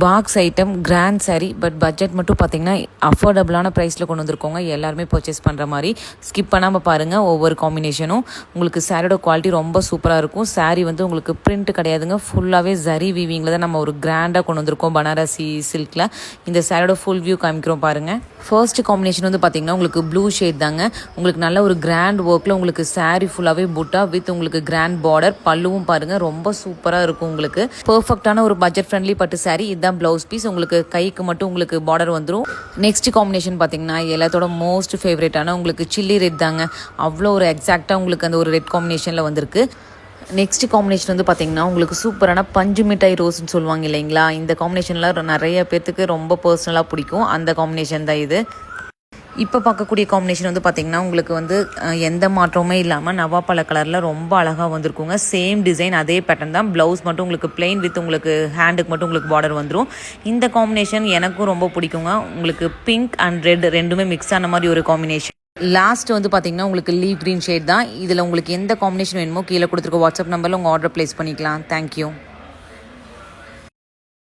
Box item grand sari but budget மட்டும் பார்த்தீங்கன்னா அஃபோர்டபுளான ப்ரைஸில் கொண்டு வந்திருக்கோங்க. எல்லாருமே பர்ச்சேஸ் பண்ணுற மாதிரி. ஸ்கிப் பண்ணாமல் பாருங்கள். ஒவ்வொரு காம்பினேஷனும் உங்களுக்கு சாரியோட குவாலிட்டி ரொம்ப சூப்பராக இருக்கும். சாரீ வந்து உங்களுக்கு பிரிண்ட் கிடையாதுங்க, ஃபுல்லாகவே ஜரி வீவிங்கில் தான் நம்ம ஒரு கிராண்டாக கொண்டு வந்திருக்கோம். பனாரசி சில்கில் இந்த சாரியோட ஃபுல் வியூ காமிக்கிறோம் பாருங்கள். ஃபர்ஸ்ட் காம்பினேஷன் வந்து பார்த்தீங்கன்னா உங்களுக்கு ப்ளூ ஷேட் தாங்க. உங்களுக்கு நல்ல ஒரு கிராண்ட் ஒர்க்கில் உங்களுக்கு சாரீ ஃபுல்லாகவே புட்டா வித் உங்களுக்கு கிராண்ட் பார்டர். பல்லுவும் பாருங்கள் ரொம்ப சூப்பராக இருக்கும். உங்களுக்கு பர்ஃபெக்டான ஒரு பட்ஜெட் ஃப்ரெண்ட்லி பட்டு சாரீ. இதுதான் ப்ளவுஸ் பீஸ். உங்களுக்கு கைக்கு மட்டும் உங்களுக்கு பார்டர் வந்துடும். நெக்ஸ்ட் காம்பினேஷன் பார்த்தீங்கன்னா எல்லாத்தோட மோஸ்ட் ஃபேவரேட்டான உங்களுக்கு சில்லி ரெட் தாங்க. அவ்வளோ ஒரு எக்ஸாக்டாக உங்களுக்கு அந்த ஒரு ரெட் காம்பினேஷனில் வந்திருக்கு. நெக்ஸ்ட் காம்பினேஷன் வந்து பார்த்தீங்கன்னா உங்களுக்கு சூப்பரான பஞ்சு மிட்டாய் ரோஸ்ன்னு சொல்லுவாங்க இல்லைங்களா. இந்த காம்பினேஷனில் நிறைய பேர்த்துக்கு ரொம்ப பர்சனலாக பிடிக்கும். அந்த காம்பினேஷன் தான் இது. இப்போ பார்க்கக்கூடிய காம்பினேஷன் வந்து பார்த்திங்கன்னா உங்களுக்கு வந்து எந்த மாற்றமுமே இல்லாமல் நவாப்பழ கலரில் ரொம்ப அழகாக வந்திருக்குங்க. சேம் டிசைன் அதே பேட்டர்ன் தான். ப்ளவுஸ் மட்டும் உங்களுக்கு பிளெயின் வித் உங்களுக்கு ஹேண்டுக்கு மட்டும் உங்களுக்கு பார்டர் வந்துடும். இந்த காம்பினேஷன் எனக்கும் ரொம்ப பிடிக்குங்க. உங்களுக்கு பிங்க் அண்ட் ரெட் ரெண்டுமே மிக்ஸ் ஆன மாதிரி ஒரு காம்பினேஷன். லாஸ்ட் வந்து பார்த்தீங்கன்னா உங்களுக்கு லீவ் க்ரீன் ஷேட் தான். இதில் உங்களுக்கு எந்த காம்பினேஷன் வேணுமோ கீழே கொடுத்துருக்க வாட்ஸ்அப் நம்பரில் உங்கள் ஆர்டர் ப்ளேஸ் பண்ணிக்கலாம். தேங்க்யூ.